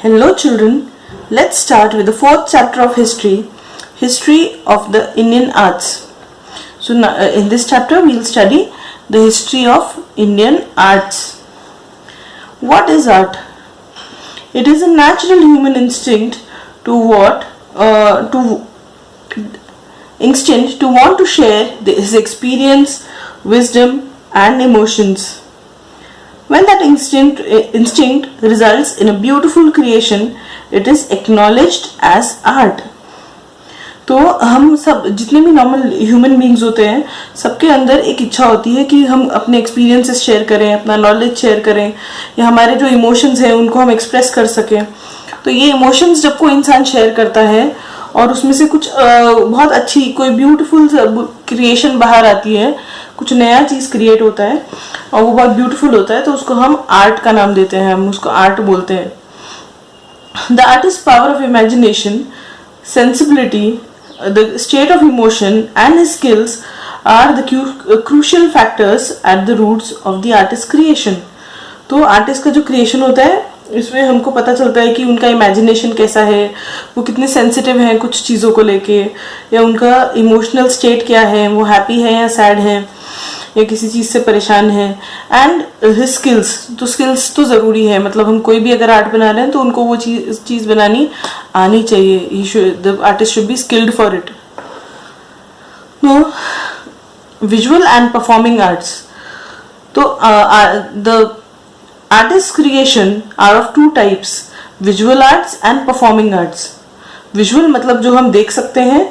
Hello children, let's start with the fourth chapter of history of the Indian arts. So in this chapter we will study the history of Indian arts. What is art? It is a natural human instinct to want to share his experience, wisdom and emotions. When that instinct results in a beautiful creation, it is acknowledged as art. तो हम सब जितने भी normal human beings होते हैं, सबके अंदर एक इच्छा होती है कि हम अपने एक्सपीरियंसेस शेयर करें, अपना नॉलेज शेयर करें, या हमारे जो इमोशंस हैं उनको हम एक्सप्रेस कर सकें. तो ये इमोशंस जब कोई इंसान शेयर करता है और उसमें से कुछ बहुत अच्छी कोई ब्यूटीफुल क्रिएशन बाहर आती है, कुछ नया चीज क्रिएट होता है और वो बहुत ब्यूटीफुल होता है, तो उसको हम आर्ट का नाम देते हैं, हम उसको आर्ट बोलते हैं. The artist power of imagination, sensibility, the state of emotion and his skills are the crucial factors at the roots of the artist creation. तो आर्टिस्ट का जो क्रिएशन होता है इसमें हमको पता चलता है कि उनका इमेजिनेशन कैसा है, वो कितने सेंसिटिव हैं कुछ चीज़ों को लेके, या उनका इमोशनल स्टेट क्या है, वो हैप्पी है या सैड है या किसी चीज़ से परेशान है. एंड हिज स्किल्स, तो स्किल्स तो ज़रूरी है, मतलब हम कोई भी अगर आर्ट बना रहे हैं तो उनको वो चीज़ बनानी आनी चाहिए. The artist should be skilled for it. Visual and performing arts. तो the artist creation are of two types, visual arts and performing arts. visual मतलब जो हम देख सकते हैं,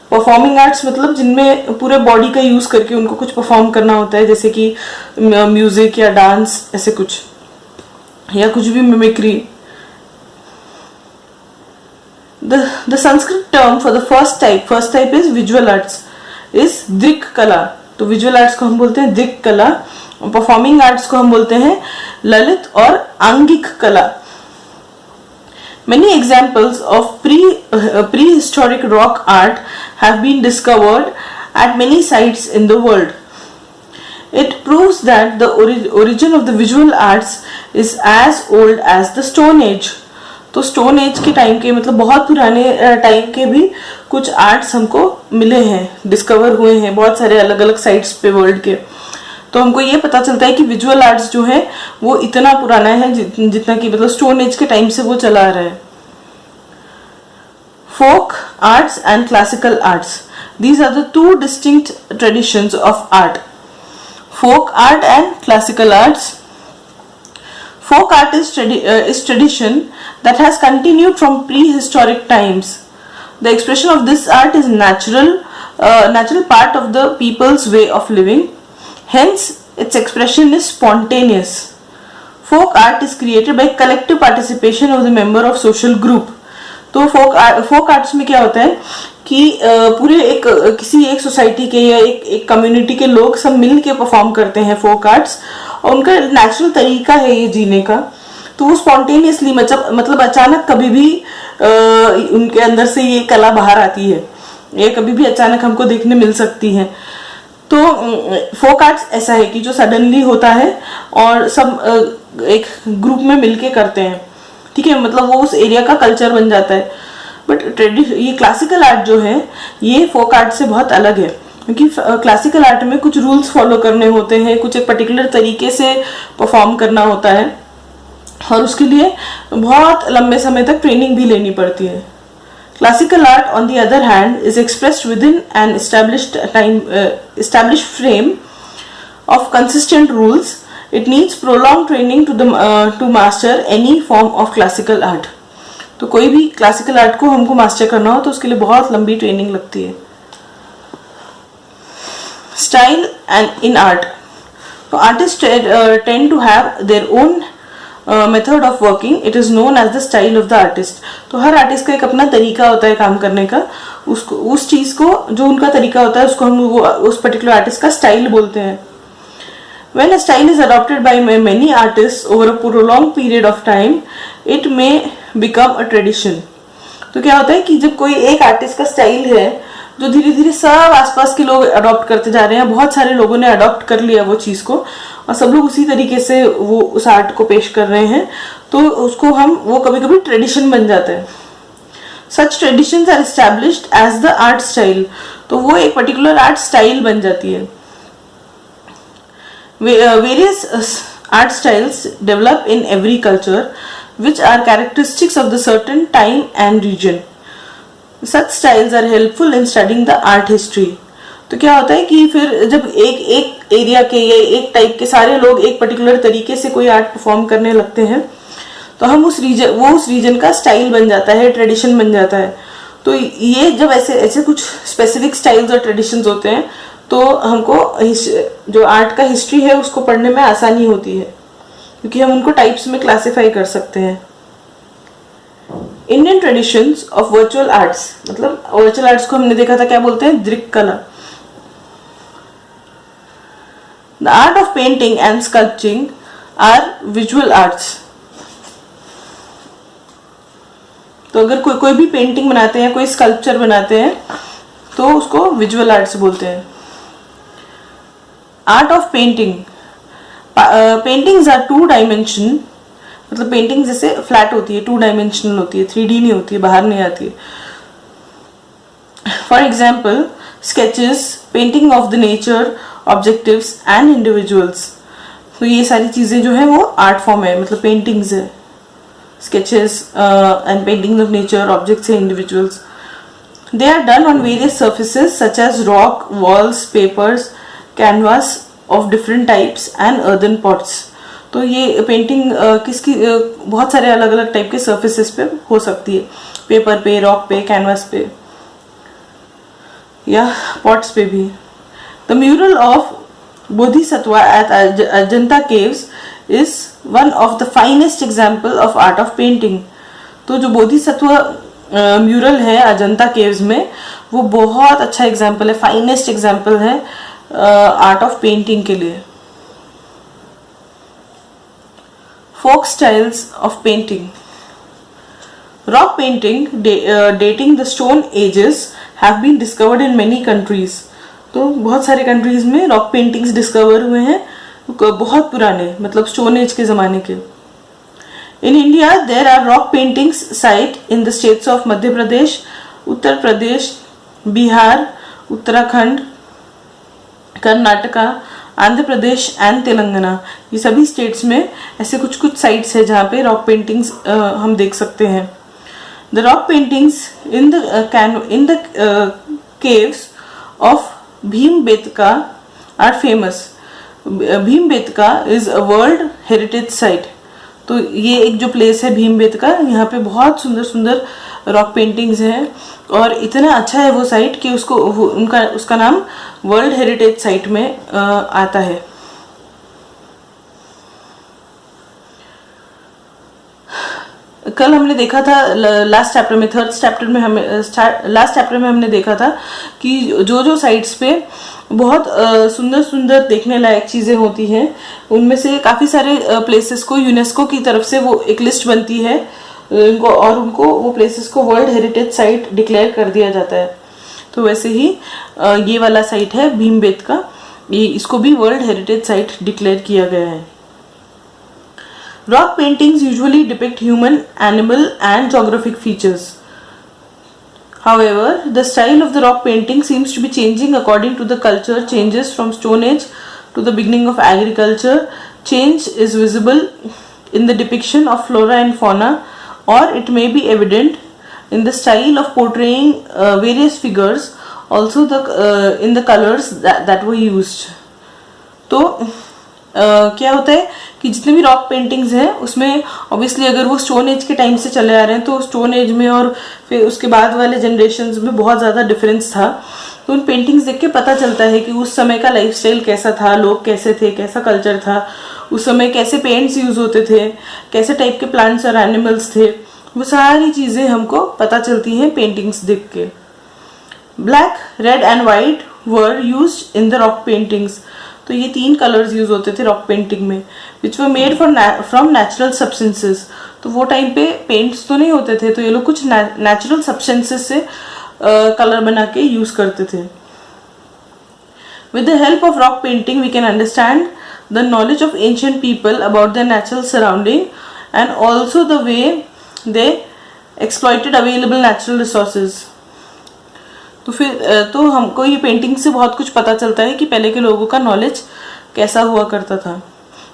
performing arts मतलब जिनमें पूरे बॉडी का यूज करके उनको कुछ परफॉर्म करना होता है, जैसे कि म्यूजिक या डांस, ऐसे कुछ, या कुछ भी mimicry. the Sanskrit term for the first type is visual arts is दृक कला. तो विजुअल आर्ट्स को हम बोलते हैं दृक कला, और परफॉर्मिंग आर्ट्स को हम बोलते हैं ललित और आंगिक कला. Many examples of prehistoric rock art have been discovered at many sites in the world. It proves that the origin of the visual arts is as old as the Stone Age. तो stone age के time के, मतलब बहुत पुराने time के भी कुछ arts हमको मिले हैं, डिस्कवर हुए हैं बहुत सारे अलग अलग साइट्स पे वर्ल्ड के. तो हमको ये पता चलता है कि विजुअल आर्ट्स जो है वो इतना पुराना है जितना कि मतलब स्टोन एज के टाइम से वो चला आ रहा है. Folk arts and classical arts, these are the two distinct traditions of art. Folk art and classical arts. Folk art is tradition that has continued from prehistoric times. The expression of this art is natural part of the people's way of living. Hence, its expression is spontaneous. Folk art is created by collective participation of the member of social group. तो folk arts में क्या होता है कि पूरे किसी एक society के या एक कम्युनिटी के लोग सब मिल के परफॉर्म करते हैं फोक आर्ट्स, और उनका नेचुरल तरीका है ये जीने का. तो वो स्पॉन्टेनियसली मतलब अचानक कभी भी उनके अंदर से ये कला बाहर आती है, ये कभी भी अचानक हमको देखने मिल सकती है. तो फोक आर्ट्स ऐसा है कि जो सडनली होता है और सब एक ग्रुप में मिलके करते हैं, ठीक है, मतलब वो उस एरिया का कल्चर बन जाता है. बट ये क्लासिकल आर्ट जो है ये फोक आर्ट से बहुत अलग है, क्योंकि क्लासिकल आर्ट में कुछ रूल्स फॉलो करने होते हैं, कुछ एक पर्टिकुलर तरीके से परफॉर्म करना होता है, और उसके लिए बहुत लंबे समय तक ट्रेनिंग भी लेनी पड़ती है. Classical art on the other hand is expressed with in an established frame of consistent rules. It needs prolonged training to master any form of classical art. तो कोई भी क्लासिकल आर्ट को हमको मास्टर करना हो तो उसके लिए बहुत लंबी ट्रेनिंग लगती है. Style and in art. तो artist tend to have their own method of working. It is known as the style of the artist. तो हर आर्टिस्ट का एक अपना तरीका होता है काम करने का, उसको उस चीज को जो उनका तरीका होता है उसको हम उस पर्टिकुलर आर्टिस्ट का स्टाइल बोलते हैं. When a style is adopted by many artists over a prolonged period of time, it may become a tradition. तो क्या होता है कि जब कोई एक आर्टिस्ट का स्टाइल है जो धीरे धीरे सब आसपास के लोग अडॉप्ट करते जा रहे हैं। बहुत सारे लोगों ने अडॉप्ट कर लिया वो चीज को और सब लोग उसी तरीके से वो उस आर्ट को पेश कर रहे हैं, तो उसको हम वो कभी कभी ट्रेडिशन बन जाता है। Such traditions are established as the art style, तो वो एक पर्टिकुलर आर्ट स्टाइल बन जाती है। Various art styles develop in every culture which are characteristics of the certain time and region. Such styles are helpful in studying the art history. तो क्या होता है कि फिर जब एक एरिया के या एक टाइप के सारे लोग एक पर्टिकुलर तरीके से कोई आर्ट परफॉर्म करने लगते हैं, तो हम उस रीजन का स्टाइल बन जाता है, ट्रेडिशन बन जाता है। तो ये जब ऐसे कुछ स्पेसिफिक स्टाइल्स और ट्रेडिशंस होते हैं, तो हमको जो आर्ट का हिस्ट्री है उसको पढ़ने में आसानी होती है, क्योंकि हम उनको टाइप्स में क्लासिफाई कर सकते हैं। Indian traditions of virtual arts, मतलब वर्चुअल आर्ट्स को हमने देखा था क्या बोलते हैं, दृक कला। The art of painting and sculpting are visual arts. तो अगर कोई भी पेंटिंग बनाते हैं, कोई स्कल्पचर बनाते हैं, तो उसको विजुअल आर्ट्स बोलते हैं। Art of painting, paintings are 2 dimension, मतलब पेंटिंग जैसे फ्लैट होती है, 2 डायमेंशनल होती है, 3D नहीं होती है, बाहर नहीं आती है। For example sketches, painting of the nature, objectives and individuals. तो ये सारी चीजें जो है वो आर्ट फॉर्म है, मतलब पेंटिंग्स है, sketches and painting of nature, objects and individuals. They are done on various surfaces such as rock, walls, papers, canvas of different types and earthen pots। तो ये पेंटिंग किसकी बहुत सारे अलग अलग टाइप के सर्फेसेस पे हो सकती है, पेपर पे, रॉक पे, कैनवास पे या पॉट्स पे भी। The mural of Bodhisattva at Ajanta caves is one of the finest example of art of painting. तो जो बोधिसत्व म्यूरल है अजंता केव्स में, वो बहुत अच्छा एग्जाम्पल है, फाइनेस्ट एग्जाम्पल है आर्ट ऑफ पेंटिंग के लिए। Folk styles of painting, rock painting dating the stone ages have been discovered in many countries. तो बहुत सारे कंट्रीज में रॉक पेंटिंग्स डिस्कवर हुए हैं, बहुत पुराने, मतलब स्टोन एज के जमाने के। In India there are rock paintings site in the states of Madhya Pradesh, Uttar Pradesh, Bihar, Uttarakhand, Karnataka, Andhra Pradesh and Telangana. ये सभी स्टेट्स में ऐसे कुछ साइट्स है जहाँ पे रॉक पेंटिंग्स हम देख सकते हैं। The rock paintings in the caves of Bhimbetka are famous. Bhimbetka is a world heritage site. तो ये एक जो प्लेस है भीमबेटका, यहाँ पे बहुत सुंदर सुंदर रॉक पेंटिंग्स हैं और इतना अच्छा है वो साइट कि उसका नाम वर्ल्ड हेरिटेज साइट में आता है। कल हमने देखा था लास्ट चैप्टर में हमने देखा था कि जो साइट्स पे बहुत सुंदर सुंदर देखने लायक चीजें होती हैं, उनमें से काफी सारे प्लेसेस को यूनेस्को की तरफ से वो एक लिस्ट बनती है उनको वो प्लेसेस को वर्ल्ड हेरिटेज साइट डिक्लेयर कर दिया जाता है। तो वैसे ही ये वाला साइट है भीमबेटका, इसको भी वर्ल्ड हेरिटेज साइट डिक्लेयर किया गया है। Rock paintings usually depict human, animal and geographic features. However, the style of the rock painting seems to be changing according to the culture changes from Stone Age to the beginning of agriculture. Change is visible in the depiction of flora and fauna, or it may be evident in the style of portraying various figures, also in the colors that were used. तो क्या होता है कि जितने भी rock paintings हैं उसमें obviously अगर वो स्टोन एज के टाइम से चले आ रहे हैं तो स्टोन एज में और फिर उसके बाद वाले जनरेशन्स में बहुत ज़्यादा डिफरेंस था। तो उन पेंटिंग्स देख के पता चलता है कि उस समय का लाइफस्टाइल कैसा था, लोग कैसे थे, कैसा कल्चर था, उस समय कैसे पेंट्स यूज़ होते थे, कैसे टाइप के प्लांट्स और एनिमल्स थे, वो सारी चीज़ें हमको पता चलती हैं पेंटिंग्स देख के। Black, red and white were used in the rock paintings. तो ये 3 कलर्स यूज होते थे रॉक पेंटिंग में, which were made from natural substances. तो वो टाइम पे पेंट्स तो नहीं होते थे, तो ये लोग कुछ नेचुरल सब्सटेंसेस से कलर बना के यूज करते थे. With the help of rock painting, we can understand the knowledge of ancient people about their natural surrounding and also the way they exploited available natural resources. तो फिर तो हमको ये पेंटिंग से बहुत कुछ पता चलता है कि पहले के लोगों का नॉलेज कैसा हुआ करता था,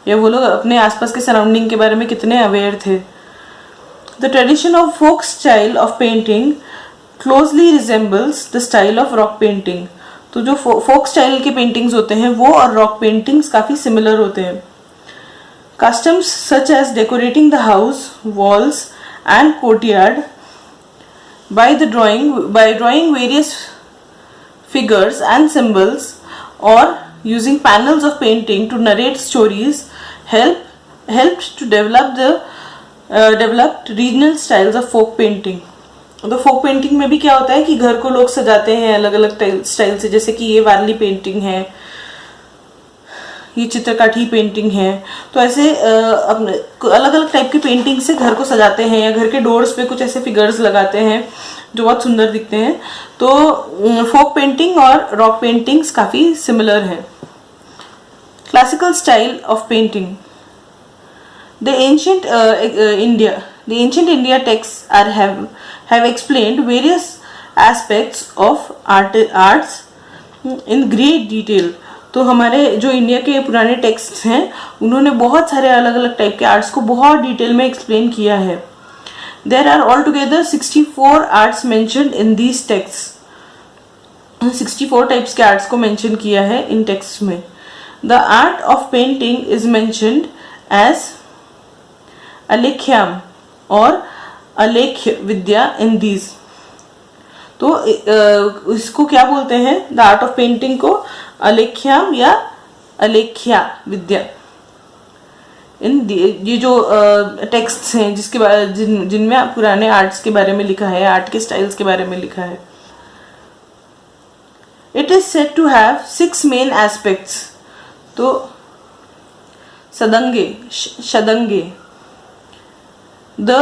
या वो लोग अपने आसपास के सराउंडिंग के बारे में कितने अवेयर थे. The tradition of folk style of painting closely resembles the style of rock painting. तो जो फोक स्टाइल के पेंटिंग्स होते हैं वो और रॉक पेंटिंग्स काफ़ी सिमिलर होते हैं. Customs such as decorating the house, walls and courtyard by drawing various figures and symbols or using panels of painting to narrate stories helped to develop regional styles of folk painting. तो folk painting में भी क्या होता है कि घर को लोग सजाते हैं अलग अलग स्टाइल से, जैसे कि ये वारली पेंटिंग है, ये चित्रकाठी पेंटिंग है. तो ऐसे अपने अलग अलग टाइप की पेंटिंग से घर को सजाते हैं या घर के डोर्स पे कुछ ऐसे फिगर्स लगाते हैं जो बहुत सुंदर दिखते हैं. तो फोक पेंटिंग और रॉक पेंटिंग्स काफ़ी सिमिलर हैं. Classical style of painting. The ancient India texts have explained various aspects of arts in great detail. तो हमारे जो इंडिया के पुराने टेक्स्ट हैं उन्होंने बहुत सारे अलग अलग टाइप के आर्ट्स को बहुत डिटेल में एक्सप्लेन किया है. There are altogether 64 arts mentioned in these texts. 64 types के आर्ट्स को मेंशन किया है इन टेक्स्ट में. The art of painting is mentioned as अलेख्याम और अलेख्य विद्या इन दीज. तो इसको क्या बोलते हैं, द आर्ट ऑफ पेंटिंग को अलेख्याम या अलेख्या विद्या. इन ये जो टेक्स्ट्स हैं जिनमें पुराने आर्ट्स के बारे में लिखा है, आर्ट के स्टाइल्स के बारे में लिखा है. It is said to have 6 main aspects. तो शदंगे. The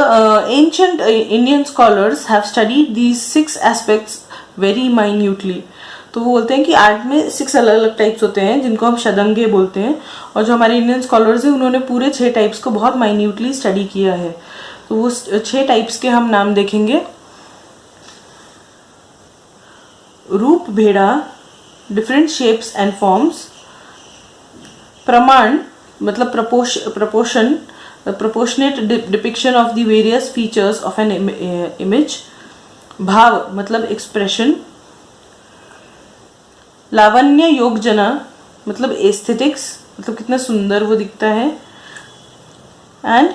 ancient Indian scholars have studied these 6 aspects very minutely. तो वो बोलते हैं कि आर्ट में 6 अलग अलग टाइप्स होते हैं जिनको हम शदंगे बोलते हैं, और जो हमारे इंडियन स्कॉलर्स हैं उन्होंने पूरे 6 टाइप्स को बहुत माइन्यूटली स्टडी किया है. तो वो 6 टाइप्स के हम नाम देखेंगे. रूप भेड़ा, डिफरेंट शेप्स एंड फॉर्म्स. प्रमाण मतलब proportion, the proportionate depiction of the various features of an image. भाव मतलब expression. लावण्य योगजना मतलब aesthetics, मतलब कितना सुंदर वो दिखता है. and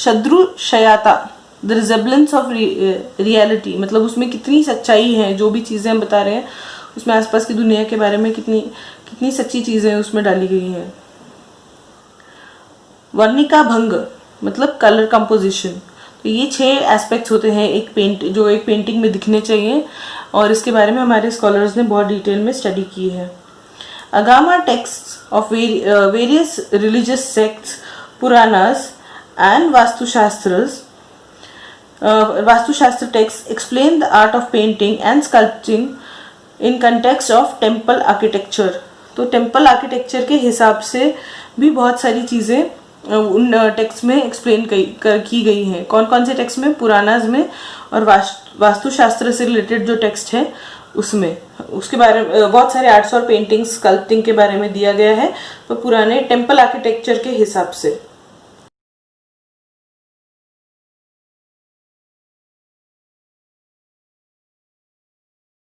शदृशयता the resemblance of reality, मतलब उसमें कितनी सच्चाई है, जो भी चीज़ें हम बता रहे हैं उसमें आसपास की दुनिया के बारे में कितनी सच्ची चीज़ें उसमें डाली गई हैं. वर्णिका भंग मतलब कलर कंपोजिशन. तो ये 6 एस्पेक्ट्स होते हैं एक पेंटिंग में दिखने चाहिए, और इसके बारे में हमारे स्कॉलर्स ने बहुत डिटेल में स्टडी की है. Agama text of various religious sects, Puranas and Vastushastra text explain the art of painting and sculpting in context of temple architecture. तो टेम्पल आर्किटेक्चर के हिसाब से भी बहुत सारी चीज़ें उन टेक्स्ट में एक्सप्लेन की गई हैं. कौन कौन से टेक्स्ट में, पुराणास में और वास्तुशास्त्र से रिलेटेड जो टेक्स्ट है उसमें, उसके बारे में बहुत सारे आर्ट्स और पेंटिंग्स स्कल्पटिंग के बारे में दिया गया है, तो पुराने टेम्पल आर्किटेक्चर के हिसाब से.